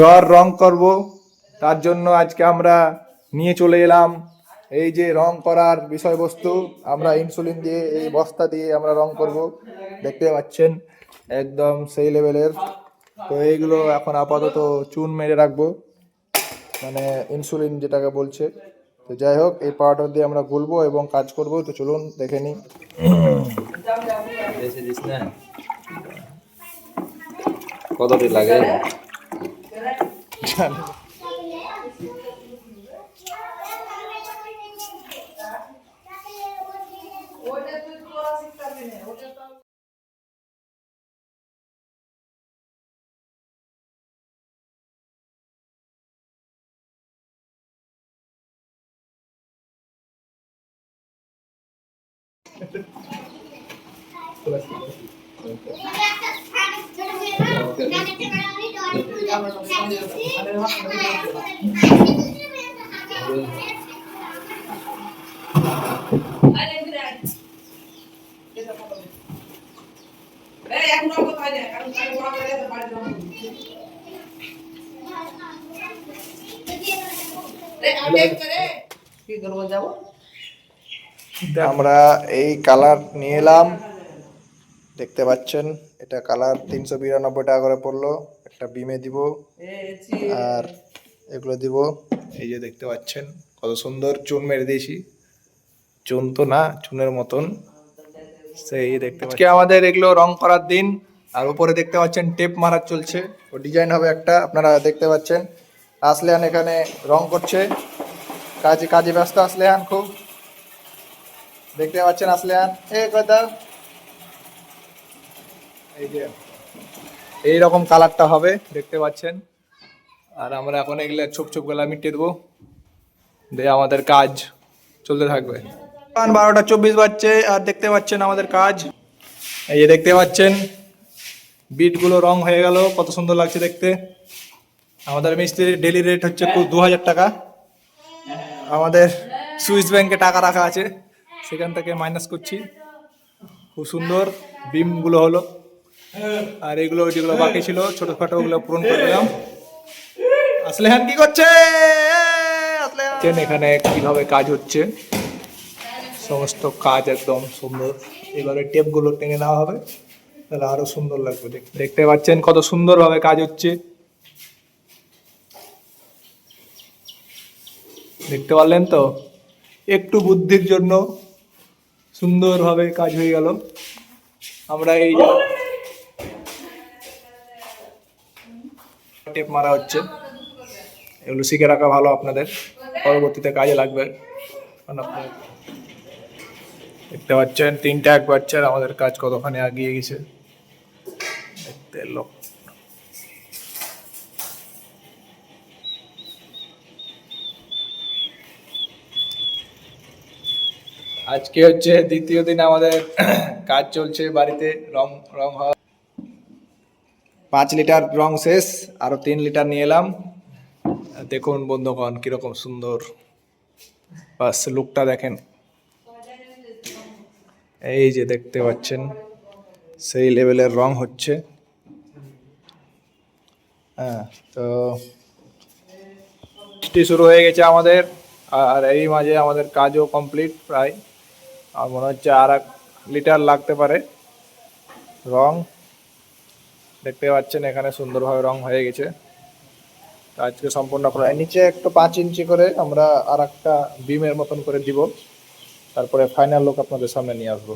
ঘর রং করব, তার জন্য আজকে আমরা নিয়ে চলে এলাম এই যে রং করার বিষয়বস্তু। আমরা ইনসুলিন দিয়ে এই বস্তা দিয়ে আমরা রং করব, দেখতে পাচ্ছেন একদম সেই লেভেলের। তো এইগুলো এখন আপাতত চুন মেরে রাখবো, মানে ইনসুলিন যেটাকে বলছে। তো যাই হোক, এই পাউডার দিয়ে আমরা গুলবো এবং কাজ করব। তো চলুন দেখে নিই। কতটি লাগে? আমরা এই কালার নিয়ে এলাম, দেখতে পাচ্ছেন এটা কালার 392 টাকা করে পড়লো। একটা বিমে দিব আর এগুলো দিব। এই যে দেখতে পাচ্ছেন কত সুন্দর চুন মেরে দিয়েছি, চুন তো না চুনের মতন সেই দেখতে পাচ্ছেন। আজকে আমাদের এগুলো রং করার দিন। আর উপরে দেখতে পাচ্ছেন টেপ মারা চলছে, ও ডিজাইন হবে একটা, আপনারা দেখতে পাচ্ছেন। আসলেহান এখানে রং করছে, কাজে কাজে ব্যস্ত আসলেহান খুব, দেখতে পাচ্ছেন আসলেহান। কথা এই যে এইরকম কালারটা হবে, দেখতে পাচ্ছেন। আর আমরা এখন এগুলো ছোপ ছোপ গলা মিটিয়ে দেবো, দিয়ে আমাদের কাজ চলতে থাকবে। 12টা 24 বাজছে আর দেখতে পাচ্ছেন আমাদের কাজ। এই যে দেখতে পাচ্ছেন বিটগুলো রং হয়ে গেল, কত সুন্দর লাগছে দেখতে। আমাদের মিস্ত্রির ডেলি রেট হচ্ছে 2000 টাকা। আমাদের সুইস ব্যাংকে টাকা রাখা আছে, সেখান থেকে মাইনাস করছি। খুব সুন্দর বিমগুলো হলো। আর এগুলো যেগুলো বাকি ছিল ছোটখাটো ওগুলো পূরণ করে দিলাম। আসলেহান কি করছে? আসলেহান এখানে কিভাবে কাজ হচ্ছে, সমস্ত কাজ একদম সুন্দর। এবারে টেপগুলো টেনে নেওয়া হবে, তাহলে আরো সুন্দর লাগবে। দেখতে পাচ্ছেন কত সুন্দর ভাবে কাজ হচ্ছে, দেখতে পারলেন তো? একটু বুদ্ধির জন্য সুন্দরভাবে কাজ হয়ে গেল। আমরা এই টেপ মারা হচ্ছে, এগুলো শিখে রাখা ভালো, আপনাদের পরবর্তীতে কাজে লাগবে। দেখতে পাচ্ছেন 3টা 1 বাজছে আর আমাদের কাজ কতখানি এগিয়ে গেছে দেখতে লোক। আজকে হচ্ছে দ্বিতীয় দিন আমাদের কাজ চলছে বাড়িতে, রং রং হওয়া। 5 লিটার রং শেষ, আরো 3 লিটার নিয়ে এলাম। দেখুন বন্ধুগণ কিরকম সুন্দর, বাস লুকটা দেখেন। এই যে দেখতে পাচ্ছেন সেই লেভেলের রং হচ্ছে। হ্যাঁ, তো শুরু হয়ে গেছে আমাদের, আর এই মাঝে আমাদের কাজও কমপ্লিট প্রায়। আর মনে হচ্ছে আর 1 লিটার লাগতে পারে রং। দেখতে পাচ্ছেন এখানে সুন্দরভাবে রং হয়ে গেছে, আজকে সম্পূর্ণ করা। নিচে একটু 5 ইঞ্চি করে আমরা আর একটা বিমের মতন করে দিব, তারপরে ফাইনাল লুক আপনাদের সামনে নিয়ে আসবো।